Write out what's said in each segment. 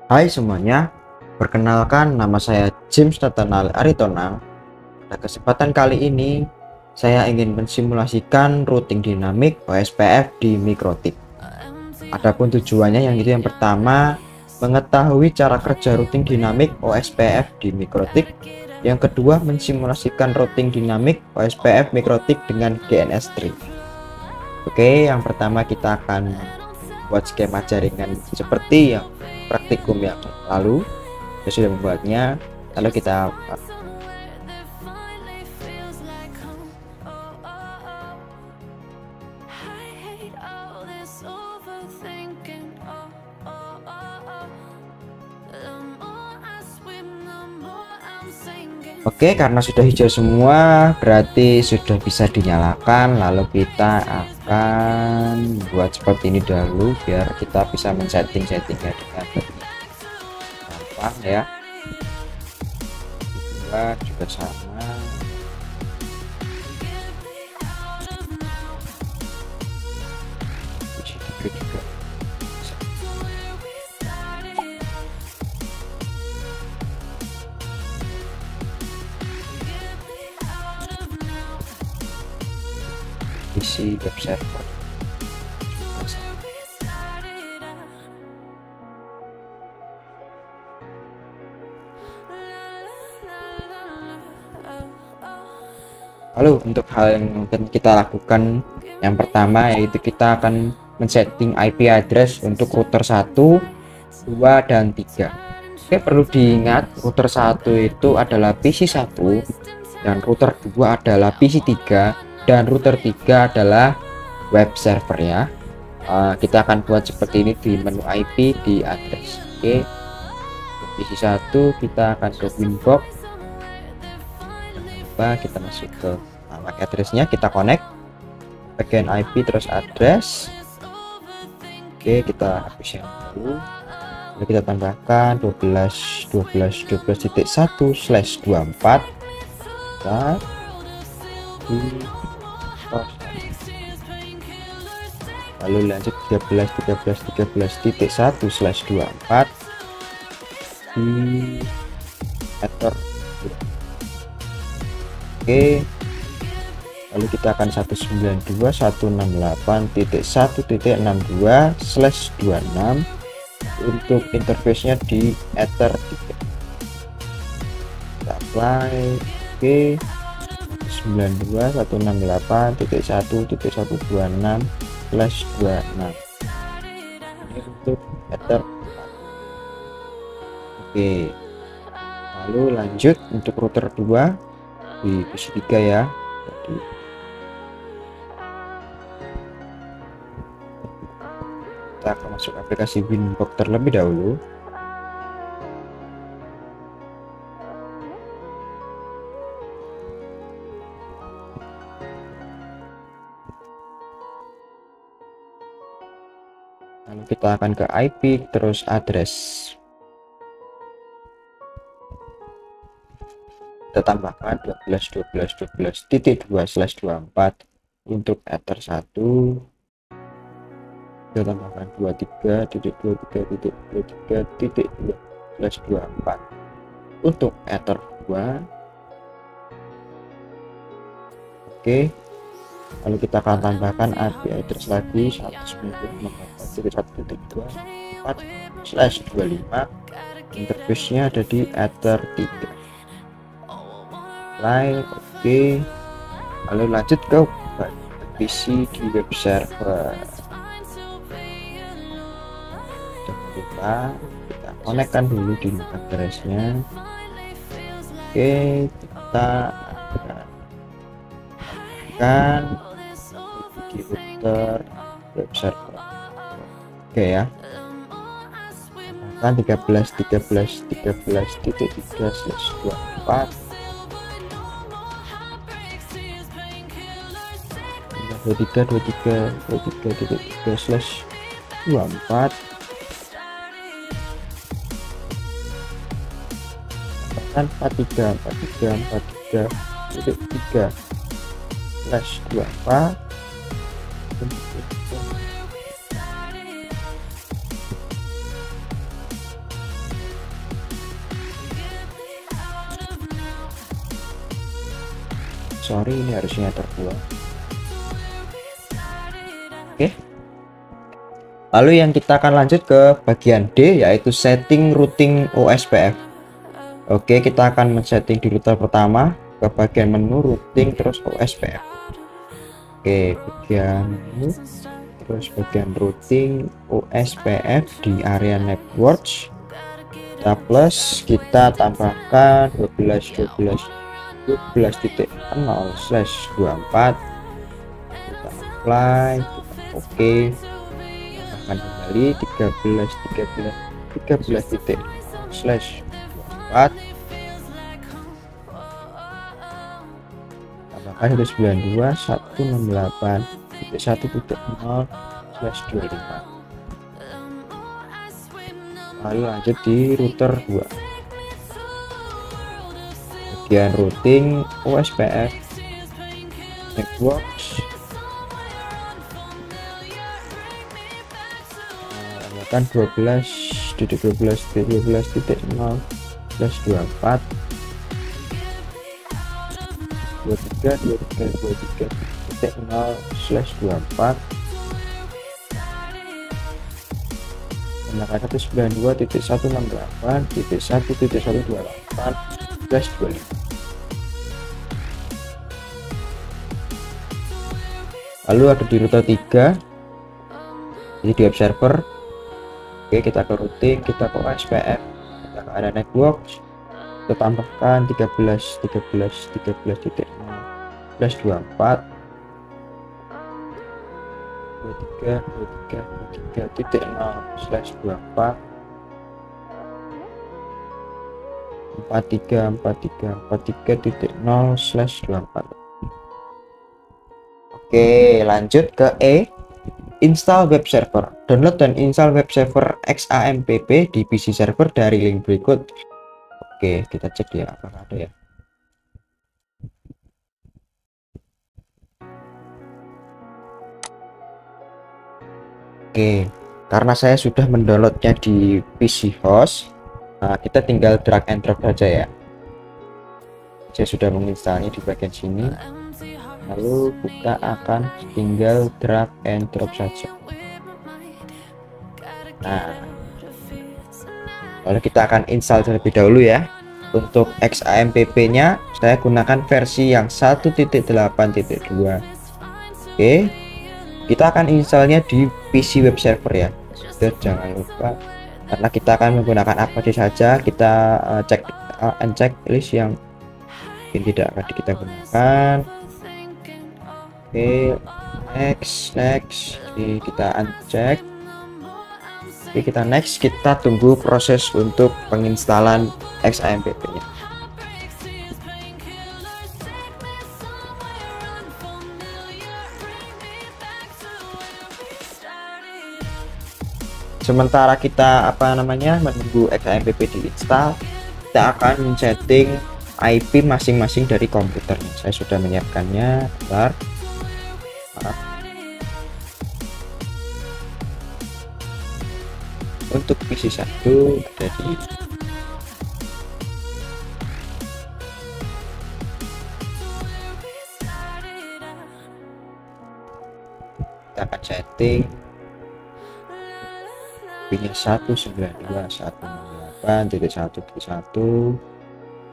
Hai semuanya, perkenalkan nama saya James Nathanael Aritonang. Pada kesempatan kali ini, saya ingin mensimulasikan routing dinamik OSPF di Mikrotik. Adapun tujuannya yang pertama, mengetahui cara kerja routing dinamik OSPF di Mikrotik. Yang kedua, mensimulasikan routing dinamik OSPF Mikrotik dengan GNS3. Oke, yang pertama kita akan buat skema jaringan seperti yang praktikum yang lalu. Saya sudah membuatnya, lalu kita Oke, karena sudah hijau semua berarti sudah bisa dinyalakan. Lalu kita akan buat seperti ini dahulu biar kita bisa men-setting-settingnya dengan lebih gampang ya. Kedua juga sama. Juga isi web server. Lalu untuk hal yang akan kita lakukan yang pertama yaitu kita akan men-setting IP address untuk router 1, 2, dan 3. Oke, perlu diingat router 1 itu adalah PC 1 dan router 2 adalah PC 3 dan router 3 adalah web server ya. Kita akan buat seperti ini di menu IP di address. Oke, untuk PC 1 kita akan ke winbox. Kita masuk ke MAC addressnya, kita connect bagian IP terus address. Oke, kita hapus yang dulu, lalu kita tambahkan 12.12.12.1/24. Lalu lanjut 13.13.13.1/24 di enter. Oke, lalu kita akan 192.168.1.62/26 untuk interface-nya di ether 3. Kita apply. Oke, 192.168.1.126/26 ini untuk ether 4. Oke, lalu lanjut untuk router 2 di PC 3 ya. Jadi kita akan masuk aplikasi Winbox terlebih dahulu. Lalu kita akan ke IP terus address. Kita tambahkan 12.12.12.2/24 untuk ether 1. Kita tambahkan 23.23.23.2/24 untuk ether 2. Oke, lalu kita akan tambahkan IP address lagi 192.168.2/25. interface-nya ada di ether 3. Oke, lalu lanjut ke PC di web server. Jangan lupa kita konekkan dulu di address-nya. Oke, kita akan di router web server. Oke ya, kan 13.13.13.3/24 23.23.23.3/24 bahkan 43.43.3/24 sorry, ini harusnya terbuang. Oke, lalu yang kita akan lanjut ke bagian D, yaitu setting routing OSPF. Oke, kita akan men-setting di router pertama ke bagian menu routing terus OSPF. Oke, bagian menu terus bagian routing OSPF di area networks. Kita plus, kita tambahkan 12.12.12.0/24. Kita apply, kita oke. Tambahkan kembali 13.13.13./24. Tambahkan 192.168.1.0/25. Lalu lanjut di router 2, bagian routing OSPF networks, tambahkan 12.12.12.0/24, 23.23.23.0/24, menggunakan 192.168.1.128/25. Lalu ada di router 3, jadi di web server. Oke, kita ke routing, kita ke OSPF, kita ke area network, kita tambahkan 13.13.13.0/24, 23.23.23.0/24, 43.43.43.0/24. Oke, lanjut ke E, install web server. Download dan install web server XAMPP di PC server dari link berikut. Oke, kita cek ya apakah ada ya. Oke, karena saya sudah mendownloadnya di PC host, nah kita tinggal drag and drop saja ya. Saya sudah menginstalnya di bagian sini, lalu kita akan tinggal drag and drop saja. Nah, lalu kita akan install terlebih dahulu ya. Untuk XAMPP nya saya gunakan versi yang 1.8.2. Oke, kita akan installnya di PC web server ya. Dan jangan lupa, karena kita akan menggunakan apa saja, kita cek list yang mungkin tidak akan kita gunakan. Oke, next, jadi kita uncheck. Oke, kita next, kita tunggu proses untuk penginstalan XAMPP nya. Sementara kita menunggu XAMPP diinstal, kita akan setting IP masing-masing dari komputernya. Saya sudah menyiapkannya. Bentar. Untuk PC 1 ada di kita akan setting IP-nya 192.168.1.1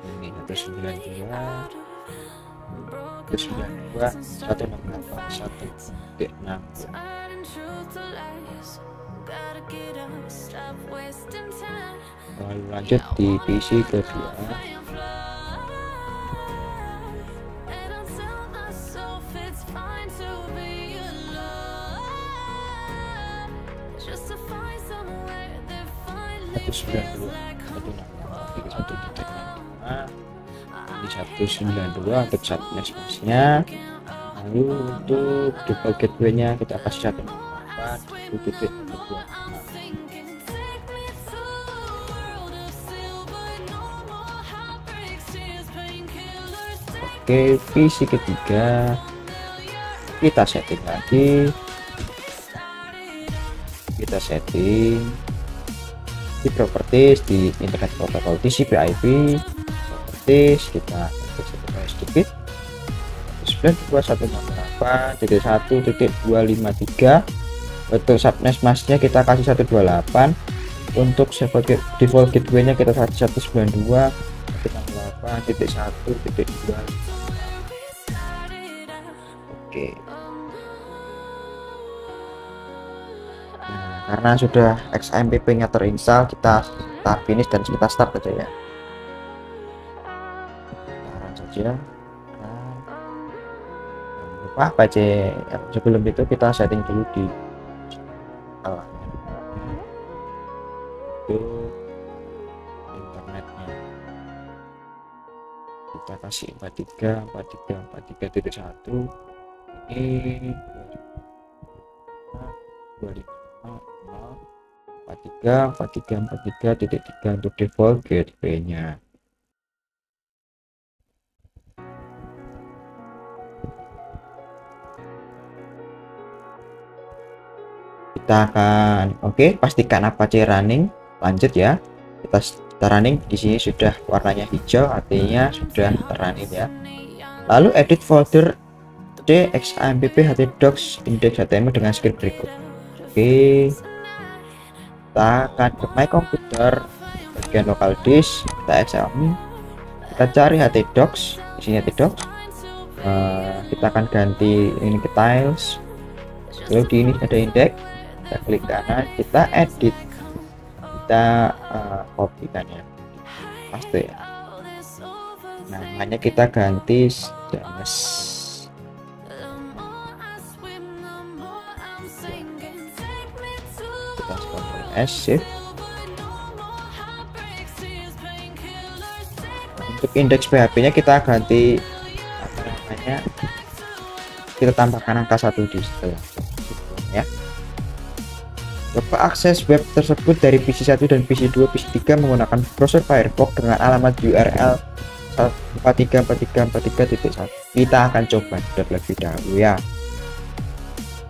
ini 192.168.1.6. Lalu lanjut di PC kedua. Di 192 untuk subnet nya. Lalu untuk default gateway nya kita kasih 1.4.2. Oke, PC ketiga kita setting lagi, kita setting di properties, di internet protocol TCP/IP properties, kita sedikit 192.168.1.253. Untuk subnet masknya kita kasih 128. Untuk default gateway nya kita kasih 192.168.1.2. Oke. Nah, karena sudah XAMPP nya terinstall, kita finish dan kita start aja ya. Tahan saja. Nah, lupa apa aja. Sebelum itu kita setting dulu di itu internetnya. Kita kasih 43.1 ini 43.43.3 untuk default gateway-nya. Kita akan pastikan Apache running. Lanjut ya, kita running. Di sini sudah warnanya hijau, artinya sudah running ya. Lalu edit folder xampp htdocs index.html dengan script berikut. Oke, kita akan ke my computer, bagian local disk, kita examine, kita cari htdocs. Di sini htdocs, kita akan ganti ini ke tiles. Lalu di ini ada index, kita klik kanan, kita edit, kita copy-kan ya, paste ya. Namanya kita ganti Damas. Kita Ctrl S shift. Untuk indeks PHP nya kita ganti apa namanya, kita tambahkan angka 1 di setelah ya. Coba akses web tersebut dari PC 1 dan PC 2, PC 3 menggunakan browser Firefox dengan alamat URL 143.43.43.1. Kita akan coba terlebih dahulu ya.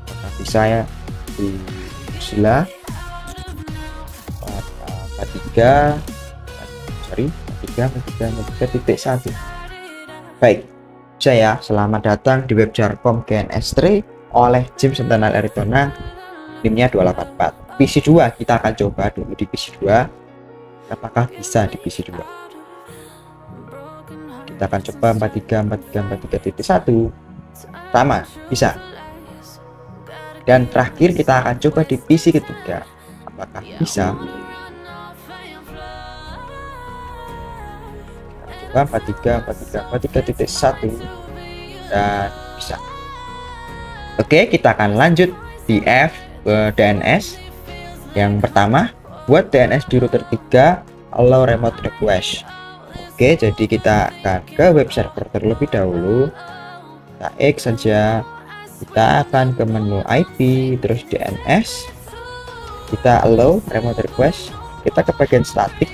Apakah bisa ya di Mozilla 43.43.1. Baik, saya selamat datang di web Jarkom GNS3 oleh James Nathanael Aritonang. NIM-nya 284. PC 2 kita akan coba dulu di PC 2. Apakah bisa di PC 2? Kita akan coba 43.43.43.1. Sama, bisa. Dan terakhir kita akan coba di PC ketiga. Apakah bisa? Kita coba 43.43.43.1 dan bisa. Oke, kita akan lanjut di ke DNS. Yang pertama, buat DNS di router 3, allow remote request. Oke, jadi kita akan ke web server terlebih dahulu. Kita X saja. Kita akan ke menu IP, terus DNS. Kita allow remote request. Kita ke bagian static.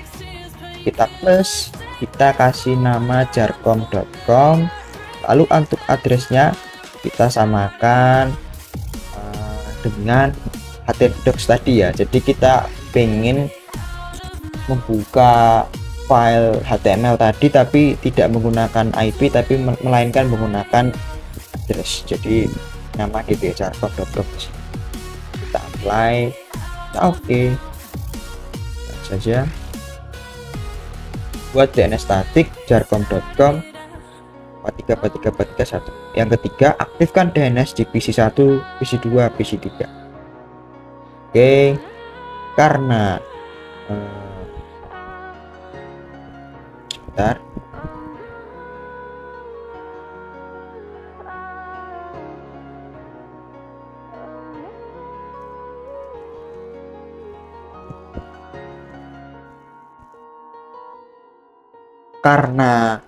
Kita plus. Kita kasih nama jarkom.com. Lalu untuk addressnya kita samakan dengan htdocs tadi ya. Jadi kita pengen membuka file HTML tadi tapi tidak menggunakan IP tapi melainkan menggunakan address. Jadi nama gitu ya, jarkom.com. Kita apply, kita oke saja. Buat DNS static jarkom.com 43.43.43.1. Yang ketiga, aktifkan DNS di PC 1, PC 2, PC 3. Oke, karena sebentar. Karena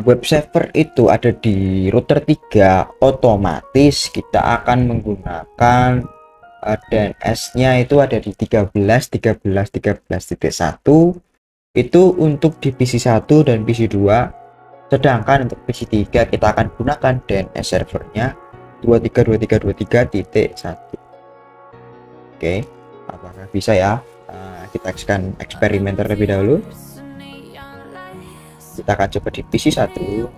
web server itu ada di router 3, otomatis kita akan menggunakan DNS-nya itu ada di 13.13.13.1 itu untuk di PC 1 dan PC 2, sedangkan untuk PC 3 kita akan gunakan DNS servernya 23.23.23.1. Oke, apakah bisa ya? Kita akan eksperimen terlebih dahulu. Kita akan coba di PC 1.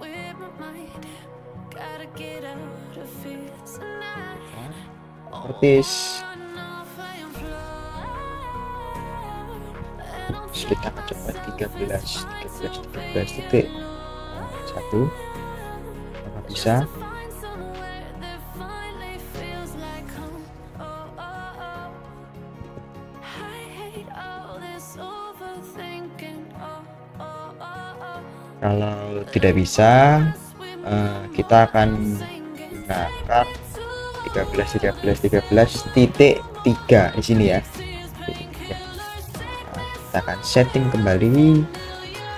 otomatis. Terus kita akan coba 13 titik 1, apakah bisa? Kalau tidak bisa, kita akan gunakan 13 di sini ya. Nah, kita akan setting kembali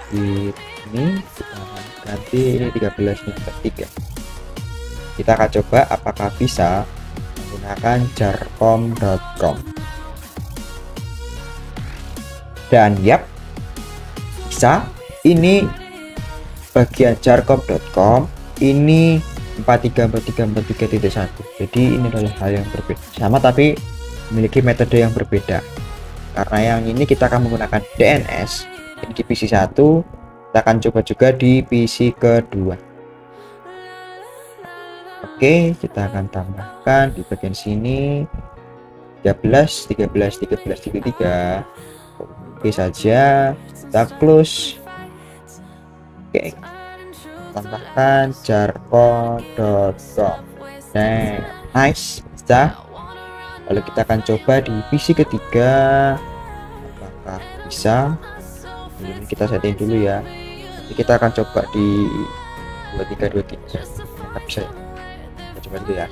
di ini, kita akan ganti ini 13 Kita akan coba apakah bisa menggunakan jarcom.com, dan yap, bisa. Ini bagian jarcom.com ini 434343.1. Jadi ini adalah hal yang berbeda, sama tapi memiliki metode yang berbeda. Karena yang ini kita akan menggunakan DNS ini di PC 1, kita akan coba juga di PC kedua. Oke, kita akan tambahkan di bagian sini 13 Oke saja, kita close. Oke, tambahkan jarcom.com. Nah, nice, bisa. Lalu kita akan coba di PC ketiga, apakah bisa. Ini kita setting dulu ya. Nanti kita akan coba di 2323. Apakah bisa? Kita coba dulu ya.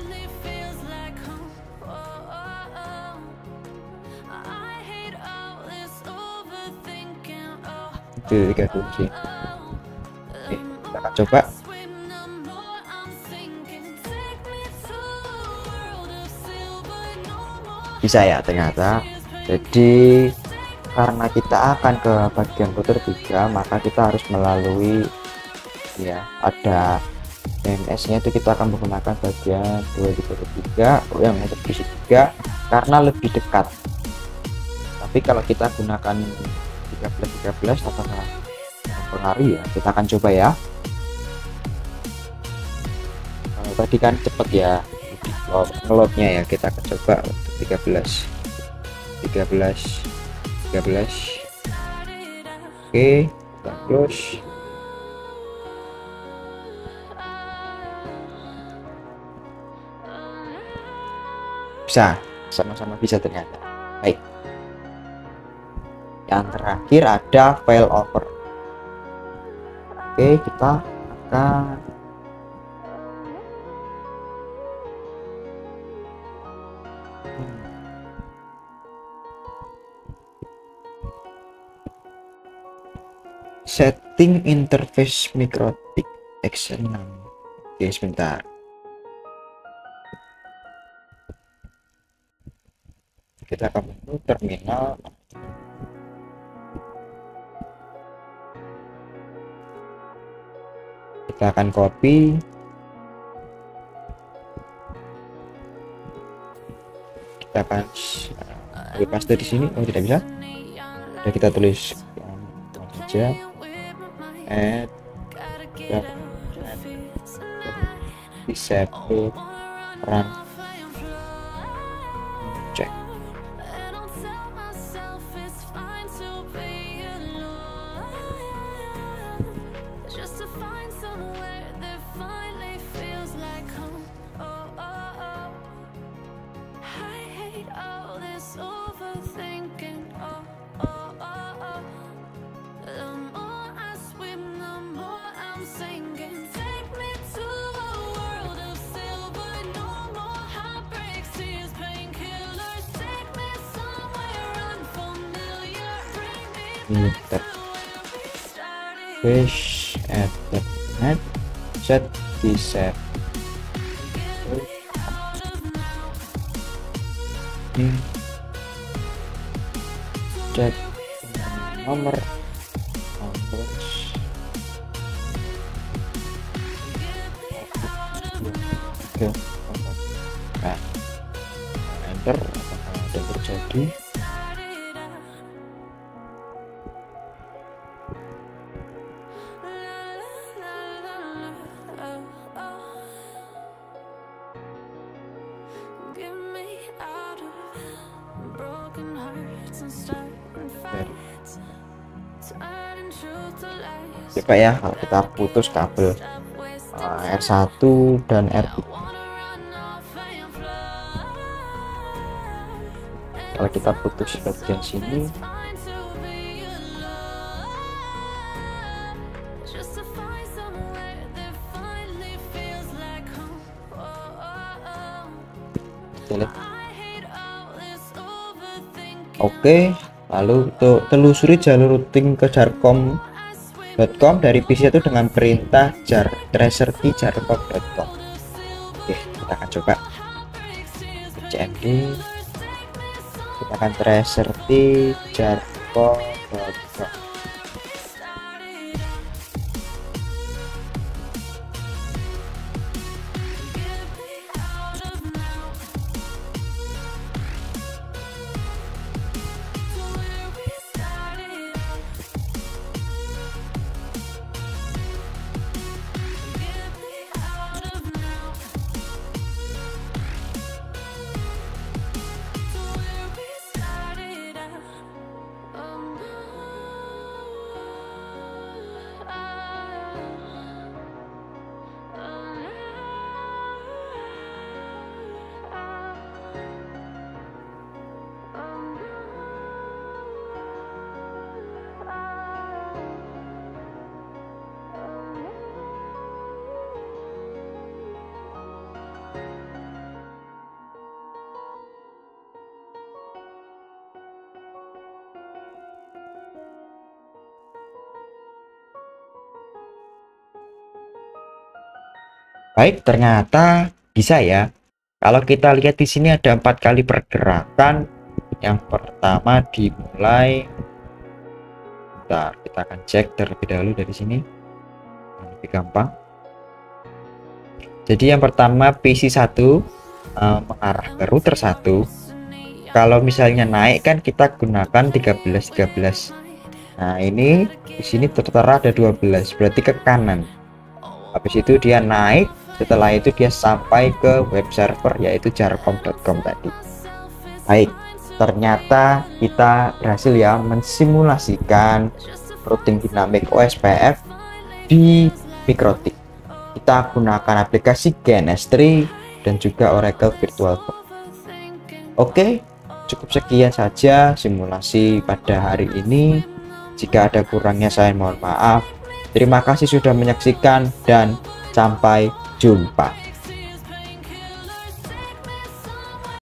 Itu 323. Oke, kita akan coba. Bisa ya ternyata. Jadi karena kita akan ke bagian router 3, maka kita harus melalui ya, ada DNS nya itu kita akan menggunakan bagian 2323 yang untuk PC 3 karena lebih dekat. Tapi kalau kita gunakan 13 apakah mempengaruhi ya? Kita akan coba ya. Kalau tadi kan cepet ya ngeloadnya ya, kita akan coba untuk 13. Oke, kita close. Bisa, sama-sama bisa ternyata. Baik, yang terakhir ada failover. Oke, kita akan setting interface MikroTik X6. Oke, sebentar. Kita akan menu terminal. Kita akan copy. Kita akan paste di sini. Oh, tidak bisa. Sudah kita tulis saja. Add disable run check. Fish at the net set disable ini cek nomor nah, enter apakah ada terjadi. Coba ya kalau kita putus kabel R1 dan R3. Kalau kita putus bagian sini, oke, lalu untuk telusuri jalur routing ke jarcom.com dari PC itu dengan perintah tracer-t jarcom.com. Oke, kita akan coba cmd, kita akan tracer-t jarcom.com. Baik, ternyata bisa ya. Kalau kita lihat di sini ada 4 kali pergerakan. Yang pertama dimulai, bentar, kita akan cek terlebih dahulu dari sini, lebih gampang. Jadi yang pertama PC1 mengarah ke router 1. Kalau misalnya naik kan kita gunakan 13. Nah, ini di sini tertera ada 12, berarti ke kanan. Habis itu dia naik, setelah itu dia sampai ke web server yaitu jarcom.com tadi. Baik, ternyata kita berhasil ya mensimulasikan routing dinamik OSPF di Mikrotik. Kita gunakan aplikasi GNS3 dan juga Oracle VirtualBox. Oke, cukup sekian saja simulasi pada hari ini. Jika ada kurangnya saya mohon maaf. Terima kasih sudah menyaksikan dan sampai jumpa.